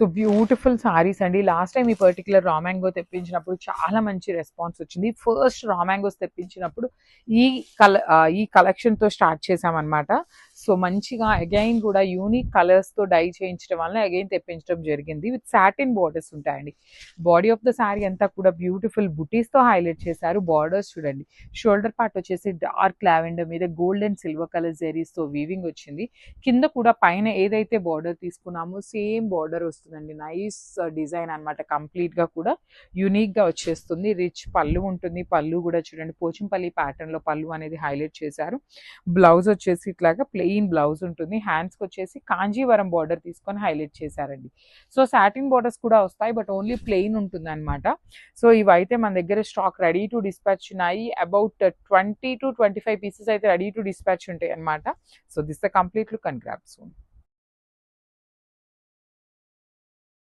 So beautiful saris అండి. Last time ఈ particular raw mango తెప్పించినప్పుడు చాలా మంచి రెస్పాన్స్ వచ్చింది. ఫస్ట్ రా మ్యాంగోస్ తెప్పించినప్పుడు ఈ కలెక్షన్తో స్టార్ట్ చేసామన్నమాట. సో మంచిగా అగైన్ కూడా యూనిక్ కలర్స్తో డై చేయించడం వల్ల అగైన్ తెప్పించడం జరిగింది. విత్ సాటిన్ బార్డర్స్ ఉంటాయండి. బాడీ ఆఫ్ ద శారీ అంతా కూడా బ్యూటిఫుల్ బుటీస్తో హైలైట్ చేశారు. బార్డర్స్ చూడండి, షోల్డర్ పార్ట్ వచ్చేసి డార్క్ లావెండర్ మీద గోల్డ్ అండ్ సిల్వర్ కలర్ జెరీస్తో వీవింగ్ వచ్చింది. కింద కూడా పైన ఏదైతే బార్డర్ తీసుకున్నామో సేమ్ బార్డర్ వస్తుందండి. నైస్ డిజైన్ అనమాట. కంప్లీట్గా కూడా యూనిక్గా వచ్చేస్తుంది. రిచ్ పళ్ళు ఉంటుంది. పళ్ళు కూడా చూడండి పోచంపల్లి ప్యాటర్న్లో పళ్ళు అనేది హైలైట్ చేశారు. బ్లౌజ్ వచ్చేసి ఇట్లాగా ప్లెయిన్ బ్లౌజ్ ఉంటుంది. హ్యాండ్స్కి వచ్చేసి కాంజీవరం బార్డర్ తీసుకొని హైలైట్ చేశారండి. సో సాటిన్ బార్డర్స్ కూడా వస్తాయి, బట్ ఓన్లీ ప్లెయిన్ ఉంటుంది అనమాట. సో ఇవైతే మన దగ్గర స్టాక్ రెడీ టు డిస్పాచ్ ఉన్నాయి. అబౌట్ 20 to 25 పీసెస్ అయితే రెడీ టు డిస్పాచ్ ఉంటాయి అనమాట. So this the complete look and grab soon.